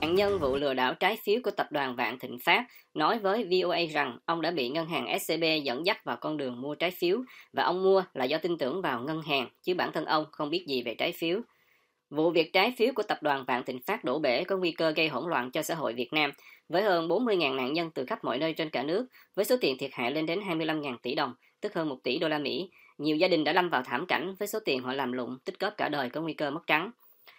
Nạn nhân vụ lừa đảo trái phiếu của tập đoàn Vạn Thịnh Phát nói với VOA rằng ông đã bị ngân hàng SCB dẫn dắt vào con đường mua trái phiếu và ông mua là do tin tưởng vào ngân hàng, chứ bản thân ông không biết gì về trái phiếu. Vụ việc trái phiếu của tập đoàn Vạn Thịnh Phát đổ bể có nguy cơ gây hỗn loạn cho xã hội Việt Nam, với hơn 40.000 nạn nhân từ khắp mọi nơi trên cả nước, với số tiền thiệt hại lên đến 25.000 tỷ đồng, tức hơn 1 tỷ đô la Mỹ. Nhiều gia đình đã lâm vào thảm cảnh với số tiền họ làm lụng, tích góp cả đời có nguy cơ mất trắng.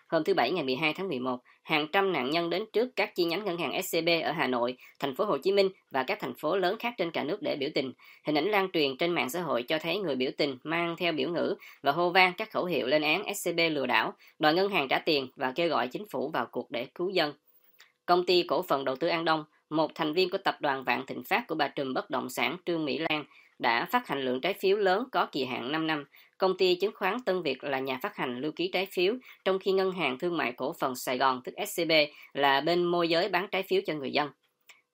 Hôm thứ Bảy ngày 12 tháng 11, hàng trăm nạn nhân đến trước các chi nhánh ngân hàng SCB ở Hà Nội, thành phố Hồ Chí Minh và các thành phố lớn khác trên cả nước để biểu tình. Hình ảnh lan truyền trên mạng xã hội cho thấy người biểu tình mang theo biểu ngữ và hô vang các khẩu hiệu lên án SCB lừa đảo, đòi ngân hàng trả tiền và kêu gọi chính phủ vào cuộc để cứu dân. Công ty cổ phần đầu tư An Đông, một thành viên của tập đoàn Vạn Thịnh Phát của bà trùm bất động sản Trương Mỹ Lan, đã phát hành lượng trái phiếu lớn có kỳ hạn 5 năm. Công ty chứng khoán Tân Việt là nhà phát hành lưu ký trái phiếu, trong khi Ngân hàng Thương mại Cổ phần Sài Gòn tức SCB là bên môi giới bán trái phiếu cho người dân.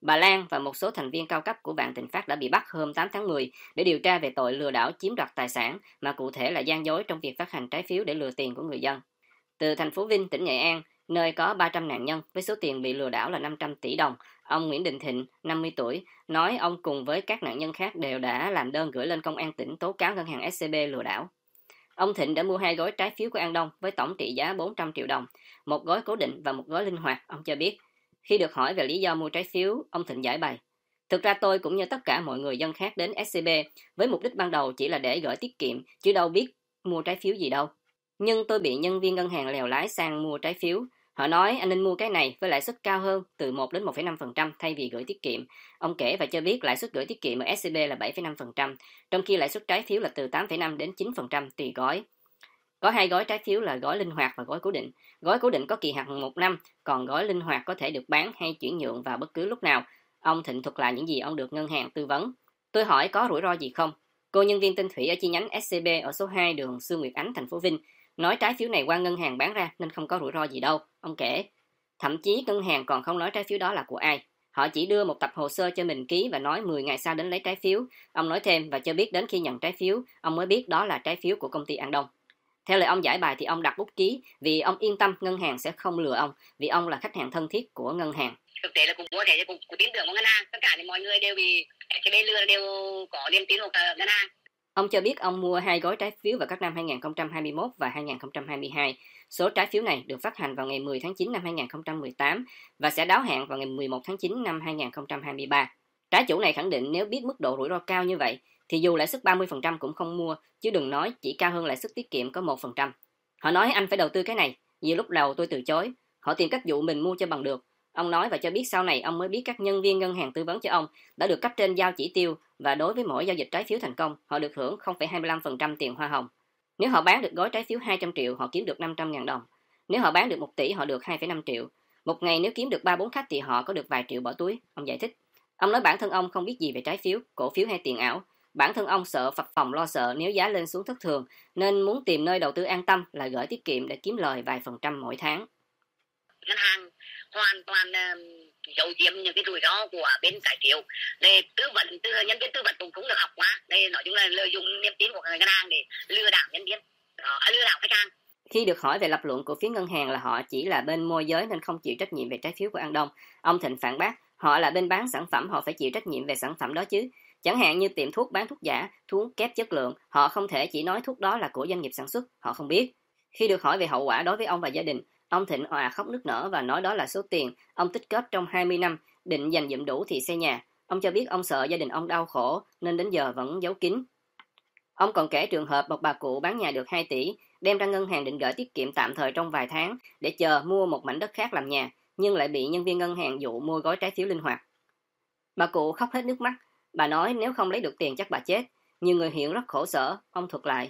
Bà Lan và một số thành viên cao cấp của Vạn Thịnh Phát đã bị bắt hôm 8 tháng 10 để điều tra về tội lừa đảo chiếm đoạt tài sản, mà cụ thể là gian dối trong việc phát hành trái phiếu để lừa tiền của người dân. Từ thành phố Vinh, tỉnh Nghệ An, nơi có 300 nạn nhân với số tiền bị lừa đảo là 500 tỷ đồng, ông Nguyễn Đình Thịnh, 50 tuổi, nói ông cùng với các nạn nhân khác đều đã làm đơn gửi lên công an tỉnh tố cáo ngân hàng SCB lừa đảo. Ông Thịnh đã mua 2 gói trái phiếu của An Đông với tổng trị giá 400 triệu đồng, một gói cố định và một gói linh hoạt, ông cho biết. Khi được hỏi về lý do mua trái phiếu, ông Thịnh giải bày: "Thực ra tôi cũng như tất cả mọi người dân khác đến SCB với mục đích ban đầu chỉ là để gửi tiết kiệm, chứ đâu biết mua trái phiếu gì đâu. Nhưng tôi bị nhân viên ngân hàng lèo lái sang mua trái phiếu. Họ nói anh nên mua cái này với lãi suất cao hơn từ 1 đến 1,5% thay vì gửi tiết kiệm." Ông kể và cho biết lãi suất gửi tiết kiệm ở SCB là 7,5%, trong khi lãi suất trái phiếu là từ 8,5 đến 9% tùy gói. Có 2 gói trái phiếu là gói linh hoạt và gói cố định. Gói cố định có kỳ hạn 1 năm, còn gói linh hoạt có thể được bán hay chuyển nhượng vào bất cứ lúc nào. Ông Thịnh thuật lại những gì ông được ngân hàng tư vấn. Tôi hỏi có rủi ro gì không? Cô nhân viên tên Thủy ở chi nhánh SCB ở số 2 đường Sương Nguyệt Ánh, thành phố Vinh, nói trái phiếu này qua ngân hàng bán ra nên không có rủi ro gì đâu, ông kể. Thậm chí ngân hàng còn không nói trái phiếu đó là của ai. Họ chỉ đưa một tập hồ sơ cho mình ký và nói 10 ngày sau đến lấy trái phiếu. Ông nói thêm và cho biết đến khi nhận trái phiếu, ông mới biết đó là trái phiếu của công ty An Đông. Theo lời ông giải bài thì ông đặt bút ký vì ông yên tâm ngân hàng sẽ không lừa ông, vì ông là khách hàng thân thiết của ngân hàng. Thực tế là cũng mua thẻ cũng tin tưởng vào ngân hàng, tất cả thì mọi người đều bị SCB lừa đều có niềm tin vào ngân hàng. Ông cho biết ông mua 2 gói trái phiếu vào các năm 2021 và 2022. Số trái phiếu này được phát hành vào ngày 10 tháng 9 năm 2018 và sẽ đáo hạn vào ngày 11 tháng 9 năm 2023. Trái chủ này khẳng định nếu biết mức độ rủi ro cao như vậy thì dù lãi suất 30% cũng không mua, chứ đừng nói chỉ cao hơn lãi suất tiết kiệm có 1%. Họ nói anh phải đầu tư cái này, nhiều lúc đầu tôi từ chối. Họ tìm cách dụ mình mua cho bằng được. Ông nói và cho biết sau này ông mới biết các nhân viên ngân hàng tư vấn cho ông đã được cấp trên giao chỉ tiêu và đối với mỗi giao dịch trái phiếu thành công, họ được hưởng 0,25% tiền hoa hồng. Nếu họ bán được gói trái phiếu 200 triệu, họ kiếm được 500.000 đồng. Nếu họ bán được 1 tỷ, họ được 2,5 triệu. Một ngày nếu kiếm được 3-4 khách thì họ có được vài triệu bỏ túi, ông giải thích. Ông nói bản thân ông không biết gì về trái phiếu, cổ phiếu hay tiền ảo. Bản thân ông sợ phập phồng lo sợ nếu giá lên xuống thất thường, nên muốn tìm nơi đầu tư an tâm là gửi tiết kiệm để kiếm lời vài phần trăm mỗi tháng. Ngân hàng hoàn toàn giấu giếm những cái rủi ro của bên trái phiếu để nhân viên tư vấn cũng không được học quá. Đây nói chung là lợi dụng niềm tin của ngân hàng để lừa đảo nhân viên, lừa đảo khách hàng. Khi được hỏi về lập luận của phía ngân hàng là họ chỉ là bên môi giới nên không chịu trách nhiệm về trái phiếu của An Đông, ông Thịnh phản bác, họ là bên bán sản phẩm, họ phải chịu trách nhiệm về sản phẩm đó chứ. Chẳng hạn như tiệm thuốc bán thuốc giả, thuốc kép chất lượng, họ không thể chỉ nói thuốc đó là của doanh nghiệp sản xuất, họ không biết. Khi được hỏi về hậu quả đối với ông và gia đình, ông Thịnh òa khóc nức nở và nói đó là số tiền ông tích góp trong 20 năm, định dành dụm đủ thì xây nhà. Ông cho biết ông sợ gia đình ông đau khổ nên đến giờ vẫn giấu kín. Ông còn kể trường hợp một bà cụ bán nhà được 2 tỷ, đem ra ngân hàng định gửi tiết kiệm tạm thời trong vài tháng để chờ mua một mảnh đất khác làm nhà, nhưng lại bị nhân viên ngân hàng dụ mua gói trái phiếu linh hoạt. Bà cụ khóc hết nước mắt, bà nói nếu không lấy được tiền chắc bà chết. Nhiều người hiện rất khổ sở, ông thuật lại.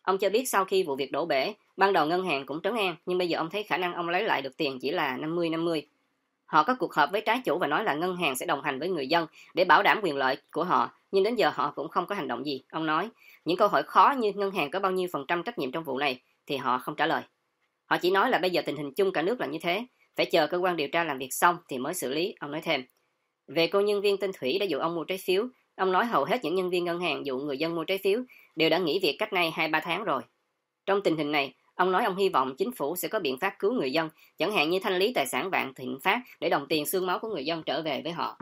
Ông cho biết sau khi vụ việc đổ bể, ban đầu ngân hàng cũng trấn an, nhưng bây giờ ông thấy khả năng ông lấy lại được tiền chỉ là 50-50. Họ có cuộc họp với trái chủ và nói là ngân hàng sẽ đồng hành với người dân để bảo đảm quyền lợi của họ, nhưng đến giờ họ cũng không có hành động gì. Ông nói, những câu hỏi khó như ngân hàng có bao nhiêu phần trăm trách nhiệm trong vụ này thì họ không trả lời. Họ chỉ nói là bây giờ tình hình chung cả nước là như thế, phải chờ cơ quan điều tra làm việc xong thì mới xử lý, ông nói thêm. Về cô nhân viên tên Thủy đã dụ ông mua trái phiếu, ông nói hầu hết những nhân viên ngân hàng dụ người dân mua trái phiếu đều đã nghỉ việc cách nay 2-3 tháng rồi. Trong tình hình này, Ông nói ông hy vọng chính phủ sẽ có biện pháp cứu người dân, chẳng hạn như thanh lý tài sản Vạn Thịnh Phát để đồng tiền xương máu của người dân trở về với họ.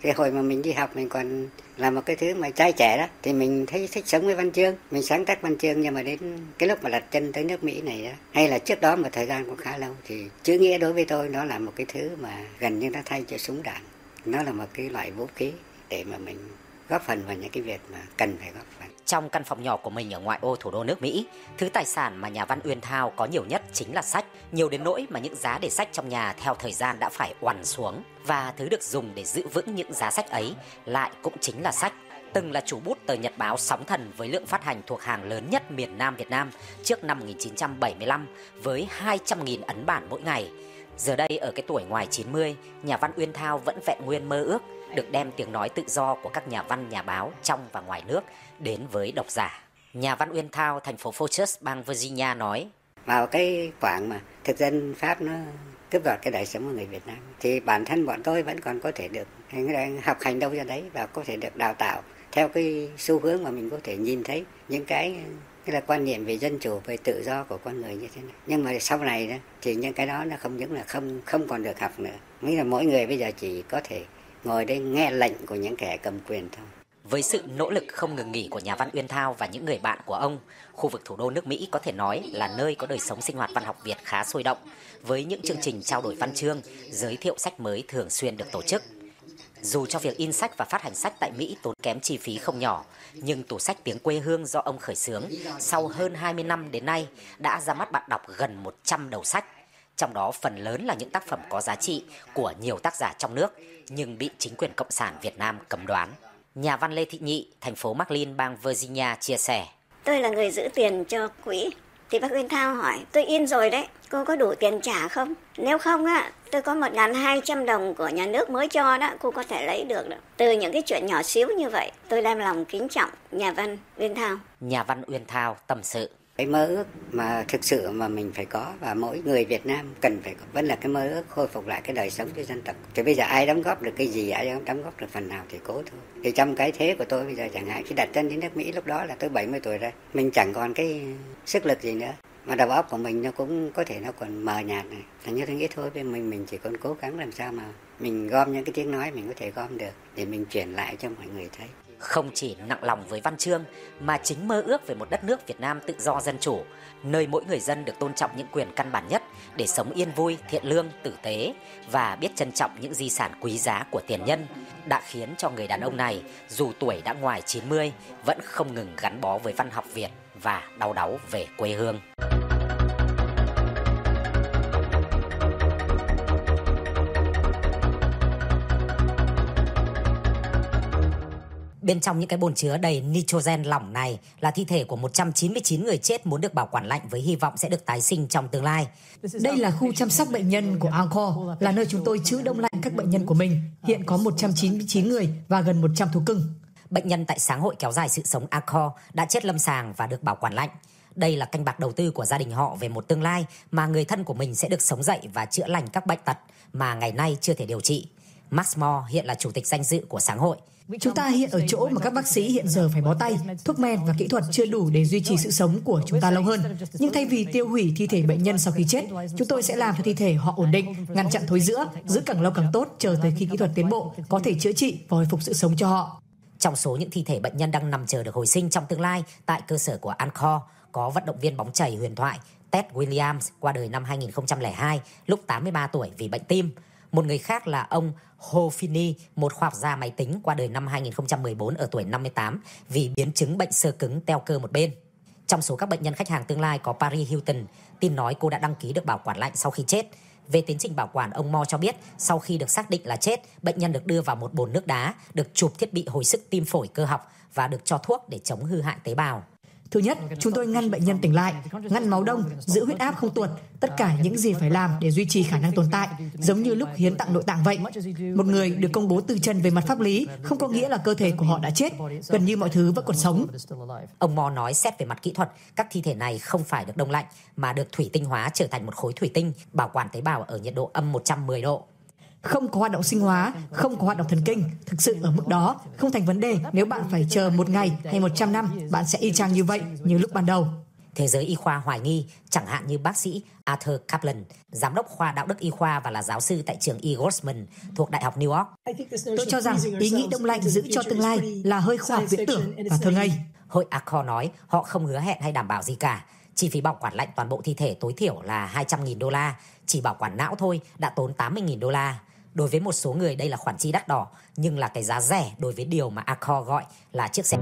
Cái hồi mà mình đi học mình còn là một cái thứ mà trai trẻ đó, thì mình thấy thích sống với văn chương, mình sáng tác văn chương. Nhưng mà đến cái lúc mà đặt chân tới nước Mỹ này đó, hay là trước đó một thời gian cũng khá lâu, thì chữ nghĩa đối với tôi nó là một cái thứ mà gần như nó thay cho súng đạn. Nó là một cái loại vũ khí để mà mình góp phần vào những cái việc mà cần phải góp phần. Trong căn phòng nhỏ của mình ở ngoại ô thủ đô nước Mỹ, thứ tài sản mà nhà văn Uyên Thao có nhiều nhất chính là sách. Nhiều đến nỗi mà những giá để sách trong nhà theo thời gian đã phải oằn xuống. Và thứ được dùng để giữ vững những giá sách ấy lại cũng chính là sách. Từng là chủ bút tờ nhật báo Sóng Thần với lượng phát hành thuộc hàng lớn nhất miền Nam Việt Nam trước năm 1975 với 200.000 ấn bản mỗi ngày. Giờ đây ở cái tuổi ngoài 90, nhà văn Uyên Thao vẫn vẹn nguyên mơ ước được đem tiếng nói tự do của các nhà văn, nhà báo trong và ngoài nước đến với độc giả. Nhà văn Uyên Thao, thành phố Fort bang Virginia nói: Vào cái khoảng mà thực dân Pháp nó cướp đoạt cái đời sống của người Việt Nam, thì bản thân bọn tôi vẫn còn có thể được học hành đâu ra đấy, và có thể được đào tạo theo cái xu hướng mà mình có thể nhìn thấy những cái là quan niệm về dân chủ, về tự do của con người như thế này. Nhưng mà sau này đó, thì những cái đó nó không những là không còn được học nữa. Nghĩa là mỗi người bây giờ chỉ có thể ngồi đây nghe lệnh của những kẻ cầm quyền thôi. Với sự nỗ lực không ngừng nghỉ của nhà văn Uyên Thao và những người bạn của ông, khu vực thủ đô nước Mỹ có thể nói là nơi có đời sống sinh hoạt văn học Việt khá sôi động, với những chương trình trao đổi văn chương, giới thiệu sách mới thường xuyên được tổ chức. Dù cho việc in sách và phát hành sách tại Mỹ tốn kém chi phí không nhỏ, nhưng tủ sách Tiếng Quê Hương do ông khởi xướng sau hơn 20 năm đến nay đã ra mắt bạn đọc gần 100 đầu sách. Trong đó phần lớn là những tác phẩm có giá trị của nhiều tác giả trong nước nhưng bị chính quyền Cộng sản Việt Nam cấm đoán. Nhà văn Lê Thị Nhị, thành phố McLean, bang Virginia chia sẻ: Tôi là người giữ tiền cho quỹ. Thì bác Uyên Thao hỏi, tôi in rồi đấy, cô có đủ tiền trả không? Nếu không á, tôi có 1.200 đồng của nhà nước mới cho đó, cô có thể lấy được đó. Từ những cái chuyện nhỏ xíu như vậy, tôi đem lòng kính trọng nhà văn Uyên Thao. Nhà văn Uyên Thao tâm sự: Cái mơ ước mà thực sự mà mình phải có, và mỗi người Việt Nam cần phải có, vẫn là cái mơ ước khôi phục lại cái đời sống cho dân tộc. Thì bây giờ ai đóng góp được cái gì, ai đóng góp được phần nào thì cố thôi. Thì trong cái thế của tôi bây giờ, chẳng hạn khi đặt chân đến nước Mỹ, lúc đó là tôi 70 tuổi rồi, mình chẳng còn cái sức lực gì nữa, mà đầu óc của mình nó cũng có thể nó còn mờ nhạt này. Thành như tôi nghĩ thôi, mình chỉ còn cố gắng làm sao mà mình gom những cái tiếng nói mình có thể gom được để mình truyền lại cho mọi người thấy. Không chỉ nặng lòng với văn chương mà chính mơ ước về một đất nước Việt Nam tự do dân chủ, nơi mỗi người dân được tôn trọng những quyền căn bản nhất để sống yên vui, thiện lương, tử tế và biết trân trọng những di sản quý giá của tiền nhân, đã khiến cho người đàn ông này, dù tuổi đã ngoài 90, vẫn không ngừng gắn bó với văn học Việt và đau đáu về quê hương. Bên trong những cái bồn chứa đầy nitrogen lỏng này là thi thể của 199 người chết muốn được bảo quản lạnh với hy vọng sẽ được tái sinh trong tương lai. Đây là khu chăm sóc bệnh nhân của Angkor, là nơi chúng tôi trữ đông lạnh các bệnh nhân của mình. Hiện có 199 người và gần 100 thú cưng. Bệnh nhân tại Sáng hội kéo dài sự sống Angkor đã chết lâm sàng và được bảo quản lạnh. Đây là canh bạc đầu tư của gia đình họ về một tương lai mà người thân của mình sẽ được sống dậy và chữa lành các bệnh tật mà ngày nay chưa thể điều trị. Max Moore hiện là chủ tịch danh dự của Sáng hội. Chúng ta hiện ở chỗ mà các bác sĩ hiện giờ phải bó tay, thuốc men và kỹ thuật chưa đủ để duy trì sự sống của chúng ta lâu hơn. Nhưng thay vì tiêu hủy thi thể bệnh nhân sau khi chết, chúng tôi sẽ làm cho thi thể họ ổn định, ngăn chặn thối rữa, giữ càng lâu càng tốt, chờ tới khi kỹ thuật tiến bộ có thể chữa trị và hồi phục sự sống cho họ. Trong số những thi thể bệnh nhân đang nằm chờ được hồi sinh trong tương lai tại cơ sở của Angkor, có vận động viên bóng chày huyền thoại Ted Williams qua đời năm 2002 lúc 83 tuổi vì bệnh tim. Một người khác là ông Ho Finney, một khoa học gia máy tính qua đời năm 2014 ở tuổi 58 vì biến chứng bệnh xơ cứng teo cơ một bên. Trong số các bệnh nhân khách hàng tương lai có Paris Hilton, tin nói cô đã đăng ký được bảo quản lạnh sau khi chết. Về tiến trình bảo quản, ông Mo cho biết sau khi được xác định là chết, bệnh nhân được đưa vào một bồn nước đá, được chụp thiết bị hồi sức tim phổi cơ học và được cho thuốc để chống hư hại tế bào. Thứ nhất, chúng tôi ngăn bệnh nhân tỉnh lại, ngăn máu đông, giữ huyết áp không tuột, tất cả những gì phải làm để duy trì khả năng tồn tại, giống như lúc hiến tặng nội tạng vậy. Một người được công bố từ trần về mặt pháp lý không có nghĩa là cơ thể của họ đã chết, gần như mọi thứ vẫn còn sống. Ông Mo nói xét về mặt kỹ thuật, các thi thể này không phải được đông lạnh mà được thủy tinh hóa trở thành một khối thủy tinh, bảo quản tế bào ở nhiệt độ âm 110 độ. Không có hoạt động sinh hóa, không có hoạt động thần kinh. Thực sự ở mức đó không thành vấn đề. Nếu bạn phải chờ 1 ngày hay 100 năm, bạn sẽ y chang như vậy như lúc ban đầu. Thế giới y khoa hoài nghi, chẳng hạn như bác sĩ Arthur Kaplan, giám đốc khoa đạo đức y khoa và là giáo sư tại trường E. Grossman thuộc Đại học New York. Tôi cho rằng ý nghĩ đông lạnh giữ cho tương lai là hơi khoa học viễn tưởng và thơ ngây. Hội Accor nói họ không hứa hẹn hay đảm bảo gì cả. Chi phí bảo quản lạnh toàn bộ thi thể tối thiểu là $200.000, chỉ bảo quản não thôi đã tốn $80.000. Đối với một số người đây là khoản chi đắt đỏ, nhưng là cái giá rẻ đối với điều mà Accor gọi là chiếc xe.